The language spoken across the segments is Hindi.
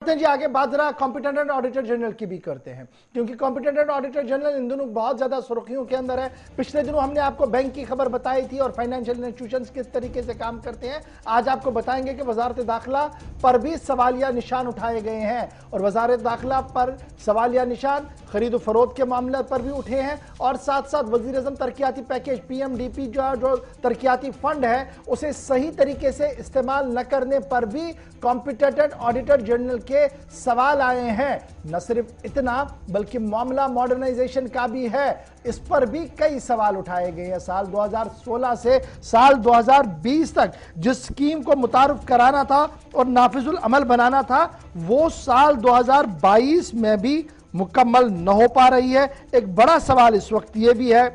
जी आगे बात जरा कॉम्पिटेंट ऑडिटर जनरल की भी करते हैं, क्योंकि कॉम्पिटेंट ऑडिटर जनरल इन दिनों बहुत ज्यादा सुर्खियों के अंदर है। पिछले दिनों हमने आपको बैंक की खबर बताई थी और फाइनेंशियल इंस्टीट्यूशंस किस तरीके से काम करते हैं। आज आपको बताएंगे कि वजारत दाखिला पर भी सवालिया निशान उठाए गए हैं और वजारत दाखिला पर सवालिया निशान खरीद फरोख्त के मामले पर भी उठे हैं और साथ साथ वज़ीर-ए-आज़म तरक्याती पैकेज PMDP जो तरक्याती फंड है उसे सही तरीके से इस्तेमाल न करने पर भी कॉम्पिटेंट ऑडिटर जनरल के सवाल आए हैं। न सिर्फ इतना बल्कि मामला मॉडर्नाइजेशन का भी है, इस पर भी कई सवाल उठाए गए हैं। साल 2016 से साल 2020 तक जिस स्कीम को मुतारफ कराना था और नाफिजुल अमल बनाना था वो साल 2022 में भी मुकम्मल न हो पा रही है। एक बड़ा सवाल इस वक्त यह भी है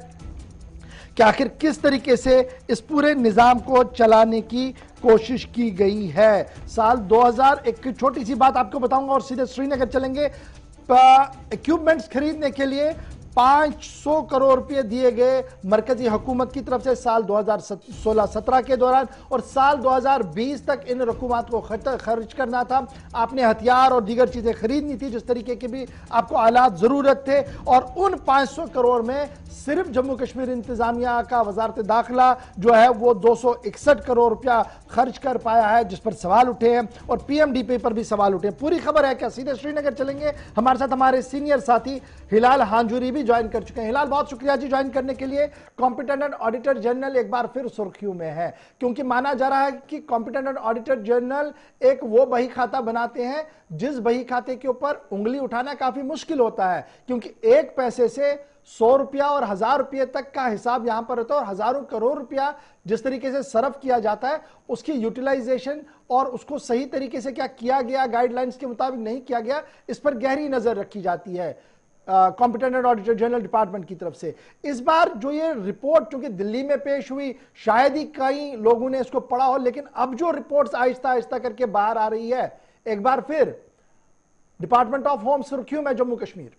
कि आखिर किस तरीके से इस पूरे निजाम को चलाने की कोशिश की गई है। साल 2001 की छोटी सी बात आपको बताऊंगा और सीधे श्रीनगर चलेंगे। इक्विपमेंट्स खरीदने के लिए 500 करोड़ रुपए दिए गए मरकजी हुकूमत की तरफ से साल 2016-17 के दौरान और साल 2020 तक इन रकूमात को खर्च करना था। आपने हथियार और दीगर चीजें खरीदनी थी जिस तरीके की भी आपको आलात जरूरत थे और उन 500 करोड़ में सिर्फ जम्मू कश्मीर इंतजामिया का वजारत दाखिला जो है वो 261 करोड़ रुपया खर्च कर पाया है, जिस पर सवाल उठे हैं और PMDP पर भी सवाल उठे हैं। पूरी खबर है क्या, सीधे श्रीनगर चलेंगे। हमारे साथ हमारे सीनियर साथी हिलाल हांजूरी भी ज्वाइन कर चुके हैं। हिलाल, बहुत शुक्रिया जी ज्वाइन करने के लिए। कॉम्पिटेंट ऑडिटर जनरल एक बार फिर सुर्खियों में है क्योंकि माना जा रहा है कि कॉम्पिटेंट ऑडिटर जनरल एक वो बही खाता बनाते हैं जिस बही खाते के ऊपर उंगली उठाना काफी मुश्किल होता है, क्योंकि एक पैसे से 100 रुपया और 1000 रुपये तक का हिसाब यहां पर होता है और हजारों करोड़ रुपया जिस तरीके से सर्व किया जाता है उसकी यूटिलाइजेशन और उसको सही तरीके से क्या किया गया, गाइडलाइंस के मुताबिक नहीं किया गया, इस पर गहरी नजर रखी जाती है कॉम्पिटेंट ऑडिटर जनरल डिपार्टमेंट की तरफ से। इस बार जो ये रिपोर्ट चूंकि दिल्ली में पेश हुई, शायद ही कई लोगों ने इसको पढ़ा हो, लेकिन अब जो रिपोर्ट्स आहिस्ता आहिस्ता करके बाहर आ रही है, एक बार फिर डिपार्टमेंट ऑफ होम सुर्खियों में जम्मू कश्मीर।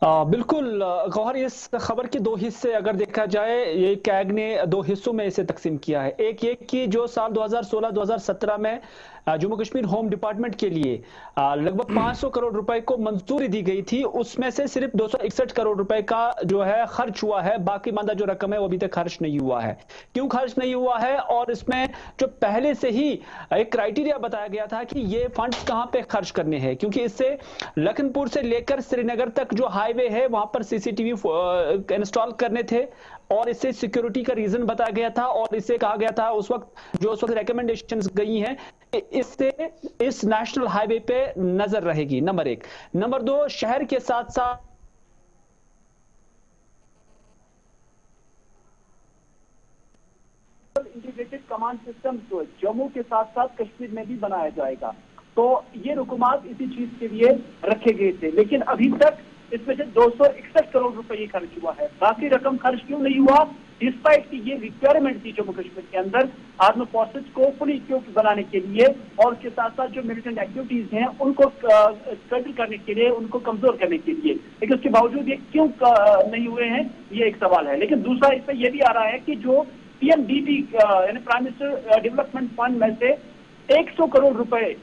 बिल्कुल गौहर, इस खबर के दो हिस्से अगर देखा जाए, ये कैग ने दो हिस्सों में इसे तकसीम किया है। एक ये कि जो साल 2016-2017 में जम्मू कश्मीर होम डिपार्टमेंट के लिए लगभग 500 करोड़ रुपए को मंजूरी दी गई थी, उसमें से सिर्फ 261 करोड़ रुपए का जो है खर्च हुआ है। बाकी मानदा जो रकम है वो अभी तक खर्च नहीं हुआ है। क्यों खर्च नहीं हुआ है? और इसमें जो पहले से ही एक क्राइटेरिया बताया गया था कि ये फंड कहां पे खर्च करने हैं, क्योंकि इससे लखनपुर से लेकर श्रीनगर तक जो हाईवे है वहां पर CCTV इंस्टॉल करने थे और इससे सिक्योरिटी का रीजन बताया गया था और इससे कहा गया था उस वक्त रिकमेंडेशंस गई हैं, इससे इस नेशनल हाईवे पे नजर रहेगी। नंबर 1। नंबर 2, शहर के साथ साथ इंटीग्रेटेड कमांड सिस्टम जो जम्मू के साथ साथ कश्मीर में भी बनाया जाएगा। तो ये रुकूमात इसी चीज के लिए रखे गए थे, लेकिन अभी तक इसमें से 261 करोड़ रुपए ये खर्च हुआ है। बाकी रकम खर्च क्यों नहीं हुआ? डिस्पाइट की ये रिक्वायरमेंट थी जम्मू कश्मीर के अंदर आर्म फोर्सेस को फुली इक्विप्ड बनाने के लिए और उसके साथ साथ जो मिलिटेंट एक्टिविटीज हैं उनको कटल करने के लिए, उनको कमजोर करने के लिए, लेकिन उसके बावजूद ये क्यों नहीं हुए हैं, ये एक सवाल है। लेकिन दूसरा इसमें यह भी आ रहा है कि जो PMDP यानी प्राइम मिनिस्टर डेवलपमेंट फंड में से 100 करोड़ रुपए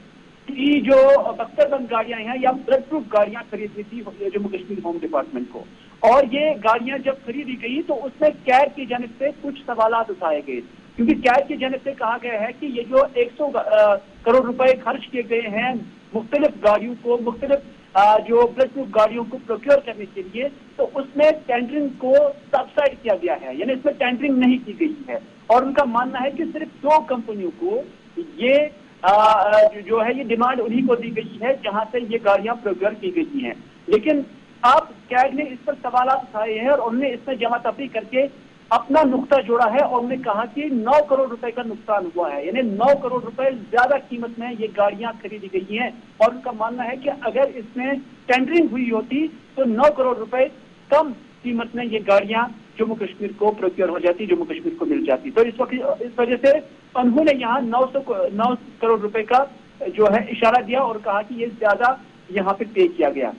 की जो बख्तरबंद गाड़ियां हैं या ब्लड प्रूफ गाड़ियां खरीदी थी जम्मू कश्मीर होम डिपार्टमेंट को, और ये गाड़ियां जब खरीदी गई तो उसमें कैग की जानिब से कुछ सवालात उठाए गए, क्योंकि कैग की जानिब से कहा गया है कि ये जो 100 करोड़ रुपए खर्च किए गए हैं मुख्तलिफ गाड़ियों को, मुख्तलिफ जो ब्लड प्रूफ गाड़ियों को प्रोक्योर करने के लिए, तो उसमें टेंडरिंग को सब्साइड किया गया है, यानी इसमें टेंडरिंग नहीं की गई है। और उनका मानना है कि सिर्फ 2 कंपनियों को ये जो है ये डिमांड उन्हीं को दी गई है जहां से ये गाड़ियां प्रोक्योर की गई हैं। लेकिन अब कैग ने इस पर सवाल उठाए हैं और उन्होंने इसमें जमा तफरी करके अपना नुक्ता जोड़ा है और उन्होंने कहा कि 9 करोड़ रुपए का नुकसान हुआ है, यानी 9 करोड़ रुपए ज्यादा कीमत में ये गाड़ियां खरीदी गई हैं। और उनका मानना है कि अगर इसमें टेंडरिंग हुई होती तो 9 करोड़ रुपए कम कीमत में ये गाड़ियां जम्मू कश्मीर को प्रोक्योर हो जाती, जम्मू कश्मीर को मिल जाती। तो इस वजह से उन्होंने यहाँ 9 करोड़ रुपए का जो है इशारा दिया और कहा कि ये ज्यादा यहाँ पे पे किया गया।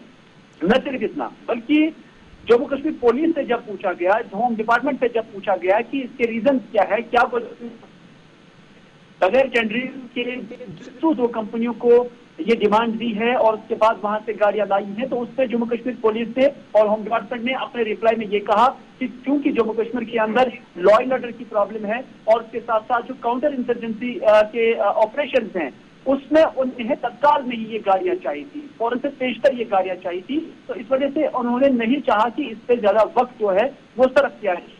न सिर्फ इतना बल्कि जम्मू कश्मीर पुलिस से जब पूछा गया, होम डिपार्टमेंट से जब पूछा गया कि इसके रीजन क्या है, क्या बगैर टेंडरिंग के जो 2 कंपनियों को ये डिमांड दी है और उसके बाद वहां से गाड़ियां लाई हैं, तो उस पर जम्मू कश्मीर पुलिस ने और होम डिपार्टमेंट ने अपने रिप्लाई में ये कहा कि क्योंकि जम्मू कश्मीर के अंदर लॉ एंड ऑर्डर की प्रॉब्लम है और उसके साथ साथ जो काउंटर इंसर्जेंसी के ऑपरेशन हैं, उसमें उन्हें तत्काल में ही ये गाड़ियां चाहिए थी, फौरन से पेशतर ये गाड़ियां चाहिए थी। तो इस वजह से उन्होंने नहीं चाहा कि इस पर ज्यादा वक्त जो है वो सरफ किया है।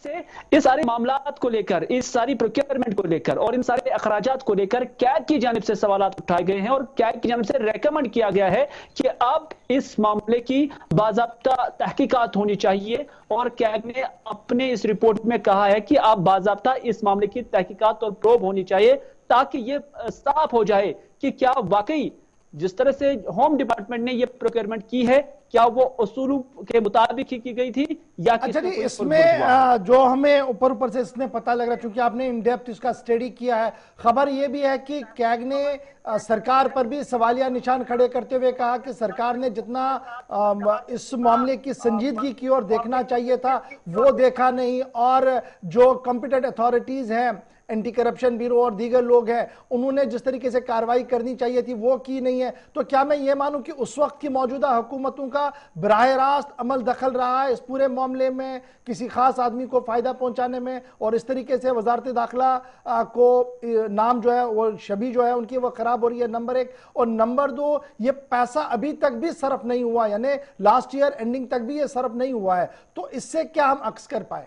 से इस सारे मामलात को लेकर, इस सारी प्रोक्योरमेंट को लेकर और इन सारे अखराजात को लेकर कैग की जानिब से सवालात उठाए गए हैं और कैग की जानिब से रेकमेंड किया गया है कि अब इस मामले की बाज़ाब्ता तहकीकात होनी चाहिए। और कैग ने अपने इस रिपोर्ट में कहा है कि अब बाज़ाब्ता इस मामले की तहकीकात और प्रोब होनी चाहिए ताकि ये साफ हो जाए कि क्या वाकई जिस तरह से होम डिपार्टमेंट ने ये प्रोक्योरमेंट की है, क्या वो उसूलों के मुताबिक ही की गई थी या अच्छा जी, इसमें जो हमें ऊपर ऊपर से इसमें पता लग रहा है, क्योंकि आपने इन डेप्थ इसका स्टडी किया है, खबर ये भी है कि कैग ने सरकार पर भी सवालिया निशान खड़े करते हुए कहा कि सरकार ने जितना इस मामले की संजीदगी की ओर देखना चाहिए था वो देखा नहीं, और जो कॉम्पिटेंट अथॉरिटीज हैं, एंटी करप्शन ब्यूरो और दीगर लोग हैं, उन्होंने जिस तरीके से कार्रवाई करनी चाहिए थी वो की नहीं है। तो क्या मैं ये मानूं कि उस वक्त की मौजूदा हुकूमतों का बराह रास्त अमल दखल रहा है इस पूरे मामले में किसी खास आदमी को फायदा पहुंचाने में, और इस तरीके से वजारत दाखिला को नाम जो है वो छवि जो है उनकी वो खराब हो रही है, नंबर 1। और नंबर 2, ये पैसा अभी तक भी सर्फ नहीं हुआ, यानी लास्ट ईयर एंडिंग तक भी ये सर्फ नहीं हुआ है। तो इससे क्या हम अक्स कर पाए?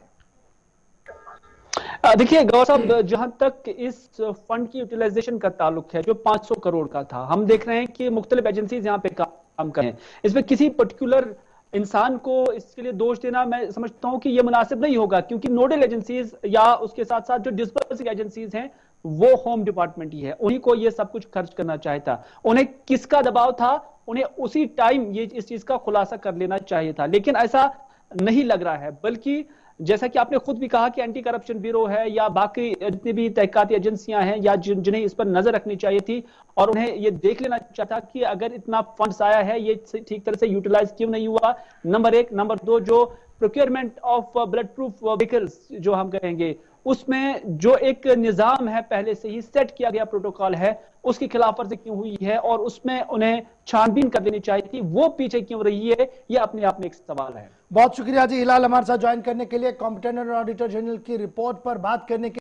देखिए गौर साहब, जहां तक इस फंड की यूटिलाइजेशन का ताल्लुक है जो 500 करोड़ का था, हम देख रहे हैं कि मुख्तलिफ एजेंसीज यहाँ पे काम कर रहे हैं। इसमें किसी पर्टिकुलर इंसान को इसके लिए दोष देना मैं समझता हूं कि यह मुनासिब नहीं होगा, क्योंकि नोडल एजेंसीज या उसके साथ साथ जो डिस्बर्सिंग एजेंसीज हैं वो होम डिपार्टमेंट ही है, उन्हीं को ये सब कुछ खर्च करना चाहिए था। उन्हें किसका दबाव था, उन्हें उसी टाइम ये इस चीज का खुलासा कर लेना चाहिए था, लेकिन ऐसा नहीं लग रहा है। बल्कि जैसा कि आपने खुद भी कहा कि एंटी करप्शन ब्यूरो है या बाकी जितनी भी तहकीकाती एजेंसियां हैं या जिन्हें इस पर नजर रखनी चाहिए थी और उन्हें ये देख लेना चाहिए था कि अगर इतना फंड्स आया है ये ठीक तरह से यूटिलाइज क्यों नहीं हुआ, नंबर 1। नंबर 2, जो procurement of blood proof vehicles जो हम कहेंगे, उसमें जो एक निजाम है पहले से ही सेट किया गया प्रोटोकॉल है, उसकी खिलाफवर्जी क्यों हुई है और उसमें उन्हें छानबीन कर देनी चाहिए थी, वो पीछे क्यों रही है, ये अपने आप में एक सवाल है। बहुत शुक्रिया जी हिलाल हमारे साथ ज्वाइन करने के लिए, कॉम्पिटेंट ऑडिटर जनरल की रिपोर्ट पर बात करने के